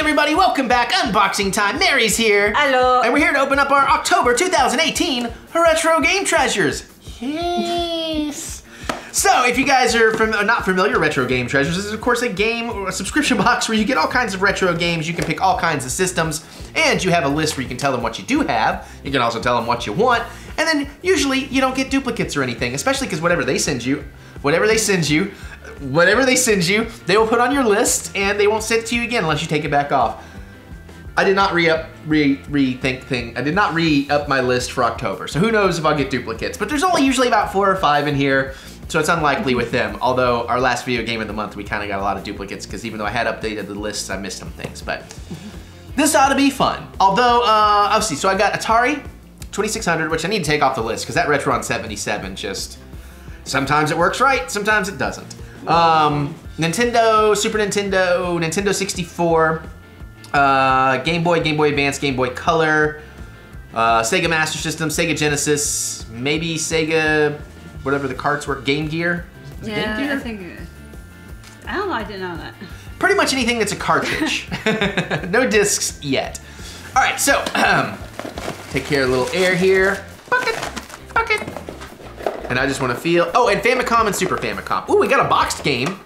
everybody, welcome back. Unboxing time. Mary's here. Hello. And we're here to open up our October 2018 Retro Game Treasures. Yes. So, if you guys are not familiar, Retro Game Treasures is of course a game or a subscription box where you get all kinds of retro games, you can pick all kinds of systems, and you have a list where you can tell them what you do have. You can also tell them what you want, and then usually you don't get duplicates or anything, especially because whatever they send you, they will put on your list and they won't send it to you again unless you take it back off. I did not re-up my list for October, so who knows if I'll get duplicates, but there's only usually about 4 or 5 in here, so it's unlikely with them, although our last video game of the month we kind of got a lot of duplicates because even though I had updated the lists, I missed some things, but this ought to be fun. Although, let's see, so I got Atari 2600, which I need to take off the list because that RetroN 77 just, sometimes it works right, sometimes it doesn't. Nintendo, Super Nintendo, Nintendo 64, Game Boy, Game Boy Advance, Game Boy Color, Sega Master System, Sega Genesis, maybe Sega, whatever the carts were, Game Gear? Yeah, Game Gear? I think, I don't know, I didn't know that. Pretty much anything that's a cartridge. No discs yet. All right, so, take care of a little air here. Bucket. And I just want to feel, oh, and Famicom and Super Famicom. Ooh, we got a boxed game.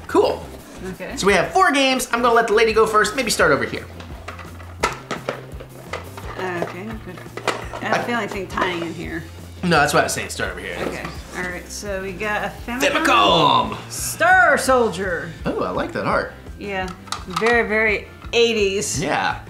Cool. Okay. So we have 4 games. I'm gonna let the lady go first. Maybe start over here. Okay, good. I don't feel anything tying in here. No, that's what I was saying. Start over here. Okay. All right. So we got a Famicom. Star Soldier. Oh, I like that art. Yeah. Very, very 80s. Yeah.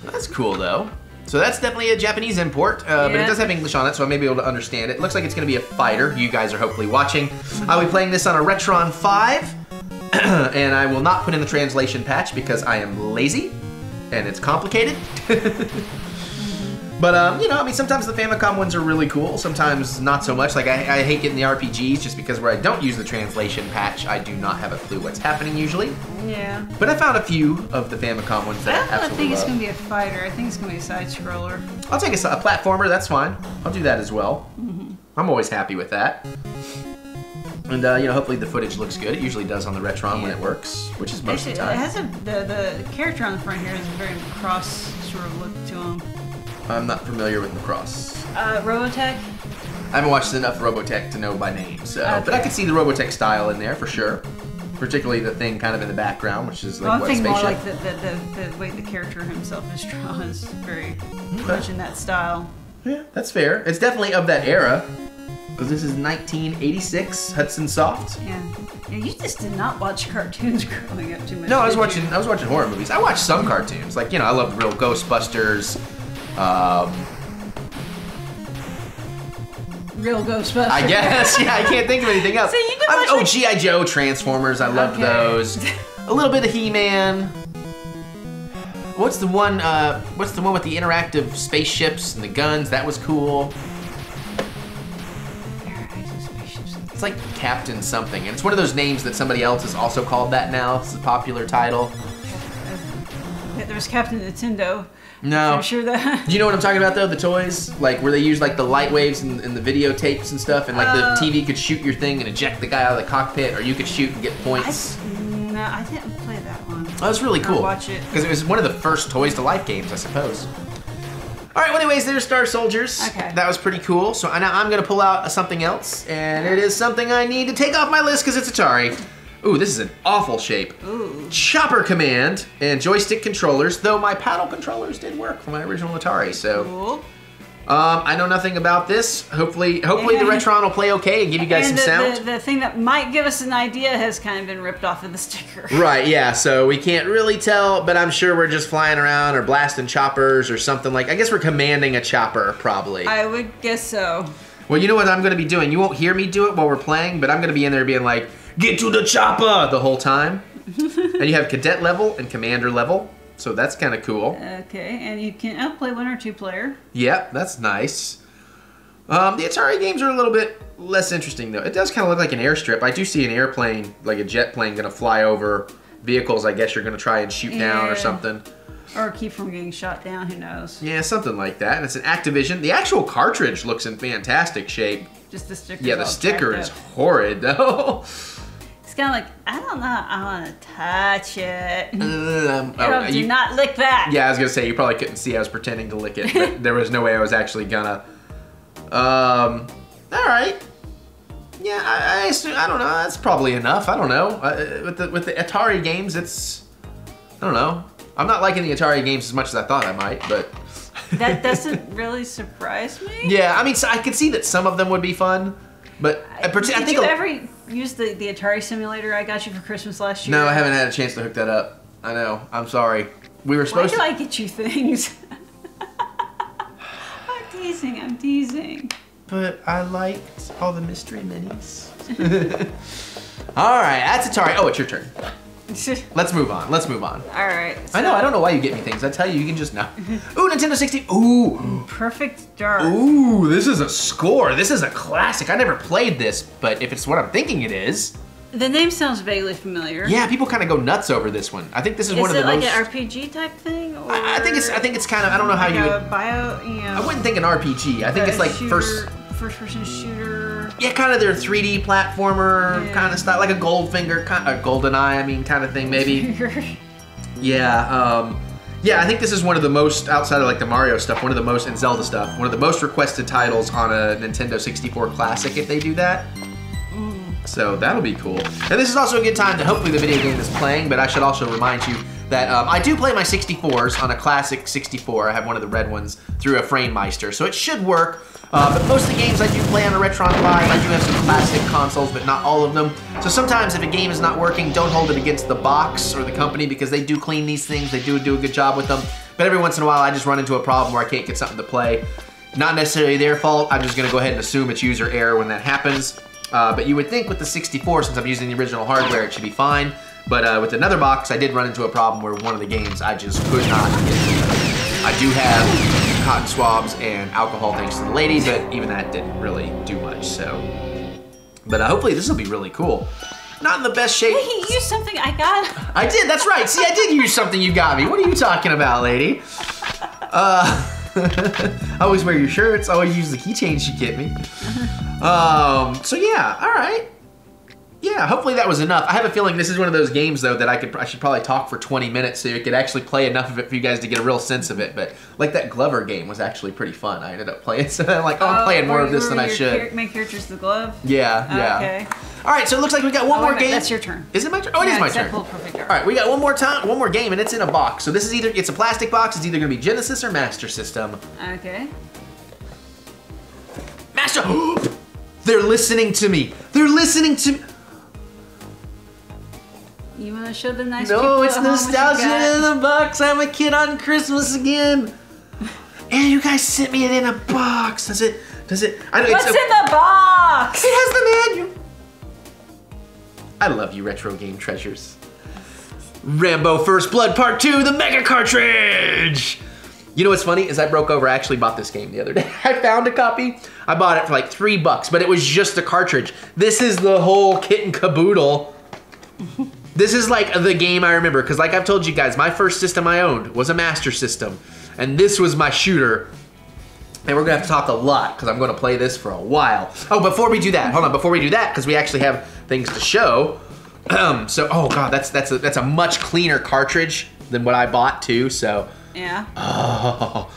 That's cool though. So that's definitely a Japanese import, but it does have English on it, so I may be able to understand it. It looks like it's going to be a fighter. You guys are hopefully watching. I'll be playing this on a RetroN 5, and I will not put in the translation patch because I am lazy, and it's complicated. But, you know, I mean, sometimes the Famicom ones are really cool, sometimes not so much. Like, I hate getting the RPGs just because where I don't use the translation patch, I do not have a clue what's happening usually. Yeah. But I found a few of the Famicom ones that I absolutely love. I think it's going to be a fighter. I think it's going to be a side-scroller. I'll take a platformer, that's fine. I'll do that as well. I'm always happy with that. And, you know, hopefully the footage looks good. It usually does on the RetroN when it works, which is most of the time. It has the character on the front here has a very cross sort of look to him. I'm not familiar with Macross. Robotech? I haven't watched enough Robotech to know by name, so. Okay. But I can see the Robotech style in there for sure. Particularly the thing kind of in the background, which is like, what, a spaceship? More like the way the character himself is drawn is very much in that style. Yeah, that's fair. It's definitely of that era. Because this is 1986, Hudson Soft. Yeah. You just did not watch cartoons growing up too much. No, I was watching horror movies. I watched some cartoons. Like, you know, I love the real Ghostbusters. Real Ghostbusters. I guess. Yeah, I can't think of anything else. So you did watch oh, G.I. Joe, Transformers. I loved those. A little bit of He-Man. What's the one with the interactive spaceships and the guns? That was cool. It's like Captain something, and it's one of those names that somebody else has also called that now. It's a popular title. There was Captain Nintendo. No. I'm sure that. Do you know what I'm talking about though? The toys, like where they use like the light waves and the videotapes and stuff, and like the TV could shoot your thing and eject the guy out of the cockpit, or you could shoot and get points. No, I didn't play that one. Oh, that's really cool. I'll watch it because it was one of the first Toys to Life games, I suppose. All right. Well, anyways, there's Star Soldiers. Okay. That was pretty cool. So now I'm gonna pull out something else, and it is something I need to take off my list because it's Atari. Ooh, this is an awful shape. Ooh. Chopper command and joystick controllers, though my paddle controllers did work for my original Atari, so. Cool. I know nothing about the RetroN will play okay and give you guys some sound. The thing that might give us an idea has kind of been ripped off of the sticker. Right, yeah, so we can't really tell, but I'm sure we're just flying around or blasting choppers or something like, I guess we're commanding a chopper, probably. I would guess so. Well, you know what I'm gonna be doing? You won't hear me do it while we're playing, but I'm gonna be in there being like, get to the chopper the whole time. And you have cadet level and commander level, so that's kind of cool. Okay, and you can outplay 1 or 2 player. Yep, that's nice. The Atari games are a little bit less interesting though. It does kind of look like an airstrip. I do see an airplane, like a jet plane, gonna fly over vehicles. I guess you're gonna try and shoot down or something. Or keep from getting shot down, who knows. Yeah, something like that. And it's an Activision. The actual cartridge looks in fantastic shape. Just the sticker. Yeah, the sticker is horrid though. It's kind of like, I don't know, I want to touch it. You do not lick that. Yeah, I was gonna say you probably couldn't see I was pretending to lick it, but there was no way I was actually gonna. All right. Yeah, I assume, I don't know. That's probably enough. I don't know. With the Atari games, it's, I don't know. I'm not liking the Atari games as much as I thought I might, but. That doesn't really surprise me. Yeah, I mean, so I could see that some of them would be fun, but I think. Did you ever use the Atari simulator I got you for Christmas last year? No, I haven't had a chance to hook that up. I know. I'm sorry. We were supposed to. Why do I get you things? I'm teasing. But I liked all the mystery minis. All right, that's Atari. Oh, it's your turn. Let's move on. All right. So. I know. I don't know why you get me things. I tell you, you can just know. Ooh, Nintendo 60. Ooh. Perfect Dark. Ooh, this is a score. This is a classic. I never played this, but if it's what I'm thinking it is. The name sounds vaguely familiar. Yeah, people kind of go nuts over this one. I think this is one of the most. Is it like an RPG type thing? Or I think it's kind of. I don't know how like you would. I wouldn't think an RPG. I think it's like first-person shooter. Yeah, kind of their 3D platformer kind of style, like a Goldfinger, GoldenEye, I mean, kind of thing, maybe. Yeah, yeah. I think this is one of the most, outside of like the Mario stuff, one of the most, and Zelda stuff, one of the most requested titles on a Nintendo 64 Classic if they do that. So that'll be cool. And this is also a good time to, hopefully the video game is playing, but I should also remind you that I do play my 64s on a classic 64. I have one of the red ones through a FrameMeister, so it should work. But most of the games I do play on a RetroN 5. I do have some classic consoles, but not all of them. So sometimes if a game is not working, don't hold it against the box or the company, because they do clean these things. They do a good job with them. But every once in a while, I just run into a problem where I can't get something to play. Not necessarily their fault. I'm just gonna go ahead and assume it's user error when that happens. But you would think with the 64, since I'm using the original hardware, it should be fine. But with another box, I did run into a problem where one of the games I just could not get to. I do have cotton swabs and alcohol thanks to the lady, but even that didn't really do much, so. But hopefully this will be really cool. Not in the best shape. Wait, he used something I got. I did, that's right. See, I did use something you got me. What are you talking about, lady? I always wear your shirts. I always use the keychains you get me. So yeah, all right. Yeah, hopefully that was enough. I have a feeling this is one of those games though that I should probably talk for 20 minutes so you could actually play enough of it for you guys to get a real sense of it. But like that Glover game was actually pretty fun. I ended up playing, so I'm like, oh, I'm playing more of this than I should. Main character's the glove? Yeah, yeah. Okay. All right, so it looks like we got one more game. That's your turn. Is it my turn? Oh, it is my turn. All right, we got one more game, and it's in a box. So this is it's a plastic box. It's either gonna be Genesis or Master System. Okay. Master. They're listening to me. They're listening to me. You want to show the nice No, it's nostalgia in the box. I'm a kid on Christmas again. And you guys sent me it in a box. Does it? What's in the box? It has the manual. I love you, retro game treasures. Rambo First Blood Part 2, the Mega Cartridge. You know what's funny is I actually bought this game the other day. I found a copy. I bought it for like $3, but it was just the cartridge. This is the whole kit and caboodle. This is like the game I remember, because like I've told you guys, my first system I owned was a Master System, and this was my shooter. And we're gonna have to talk a lot, because I'm gonna play this for a while. Oh, before we do that, hold on, before we do that, because we actually have things to show. So, oh god, that's a much cleaner cartridge than what I bought too, so. Yeah. Oh,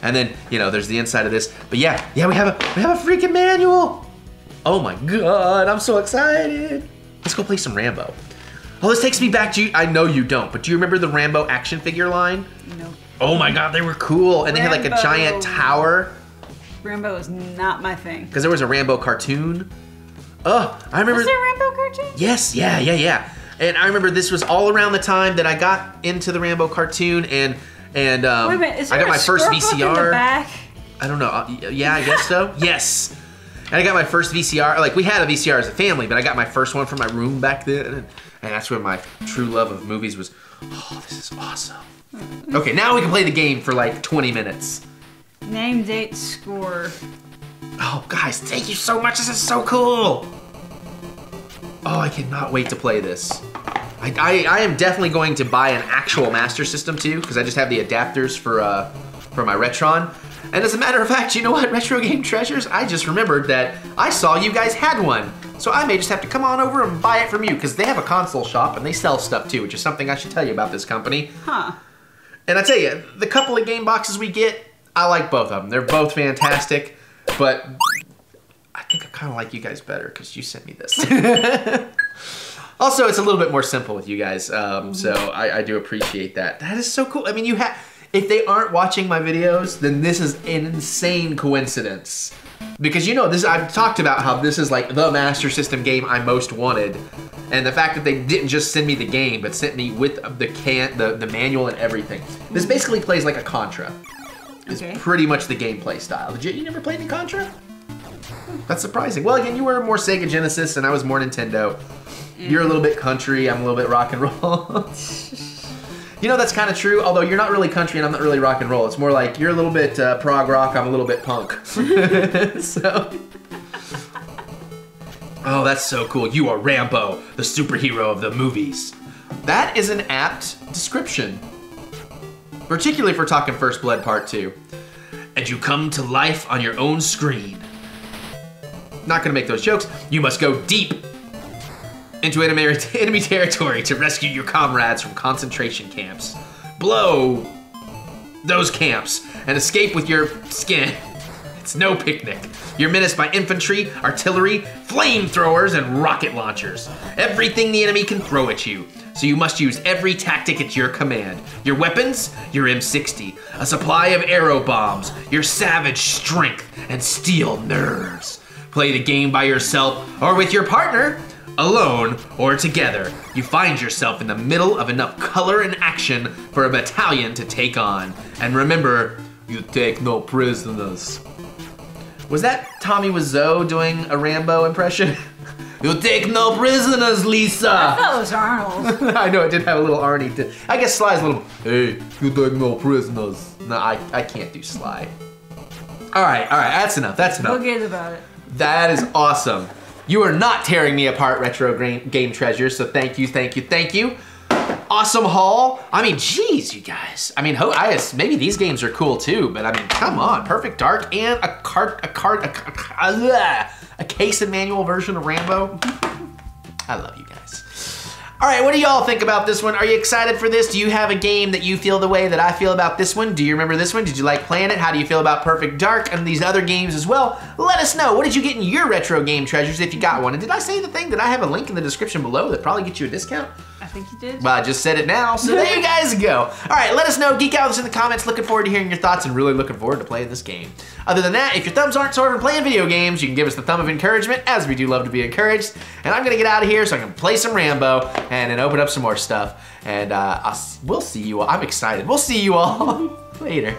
and then, you know, there's the inside of this. But yeah, we have a freaking manual. Oh my god, I'm so excited. Let's go play some Rambo. Oh, this takes me back to, I know you don't, but do you remember the Rambo action figure line? No. Oh my god, they were cool. And they had like a giant tower. Rambo is not my thing. Because there was a Rambo cartoon. Oh, I remember. Was there a Rambo cartoon? Yes, yeah. And I remember this was all around the time that I got into the Rambo cartoon, and wait a minute, is there I got my first scorebook VCR. in the back? I don't know. Yeah, I guess so. Yes. And I got my first VCR. Like, we had a VCR as a family, but I got my first one from my room back then. And that's where my true love of movies was. Oh, this is awesome. Okay, now we can play the game for like 20 minutes. Name, date, score. Oh, guys, thank you so much. This is so cool. Oh, I cannot wait to play this. I am definitely going to buy an actual Master System too, because I just have the adapters for my RetroN. And as a matter of fact, you know what, Retro Game Treasures? I just remembered that I saw you guys had one. So I may just have to come on over and buy it from you, because they have a console shop and they sell stuff too, which is something I should tell you about this company. Huh. And I tell you, the couple of game boxes we get, I like both of them. They're both fantastic, but I think I kind of like you guys better because you sent me this. Also, it's a little bit more simple with you guys, so I do appreciate that. That is so cool. I mean, if they aren't watching my videos, then this is an insane coincidence. Because you know, I've talked about how this is like the Master System game I most wanted. And the fact that they didn't just send me the game, but sent me with the manual and everything. This basically plays like a Contra. It's pretty much the gameplay style. You never played any Contra? That's surprising. Well, again, you were more Sega Genesis and I was more Nintendo. You're a little bit country, I'm a little bit rock and roll. You know, that's kind of true, although you're not really country and I'm not really rock and roll. It's more like you're a little bit prog rock, I'm a little bit punk. So. Oh, that's so cool. You are Rambo, the superhero of the movies. That is an apt description. Particularly if we're talking First Blood Part 2. And you come to life on your own screen. Not gonna make those jokes. You must go deep into enemy territory to rescue your comrades from concentration camps. Blow those camps and escape with your skin. It's no picnic. You're menaced by infantry, artillery, flamethrowers, and rocket launchers. Everything the enemy can throw at you. So you must use every tactic at your command. Your weapons, your M60, a supply of arrow bombs, your savage strength, and steel nerves. Play the game by yourself or with your partner, alone or together. You find yourself in the middle of enough color and action for a battalion to take on. And remember, you take no prisoners. Was that Tommy Wiseau doing a Rambo impression? You take no prisoners, Lisa! I thought it was Arnold. I know, it did have a little Arnie. I guess Sly's a little, hey, you take no prisoners. No, I can't do Sly. All right, that's enough. Forget about it. That is awesome. You are not tearing me apart, Retro Game Treasures, so thank you. Awesome haul. I mean, geez, you guys. I mean, maybe these games are cool too, but I mean, come on. Perfect Dark and a case and manual version of Rambo. I love you guys. All right, what do y'all think about this one? Are you excited for this? Do you have a game that you feel the way that I feel about this one? Do you remember this one? Did you like playing it? How do you feel about Perfect Dark and these other games as well? Let us know. What did you get in your Retro Game Treasures if you got one? And did I say the thing that I have a link in the description below that probably gets you a discount? I think you did. Well, I just said it now, so there you guys go. All right, let us know. Geek out with us in the comments. Looking forward to hearing your thoughts and really looking forward to playing this game. Other than that, if your thumbs aren't sore from playing video games, you can give us the thumb of encouragement, as we do love to be encouraged. And I'm gonna get out of here so I can play some Rambo and then open up some more stuff. And we'll see you all. I'm excited. We'll see you all later.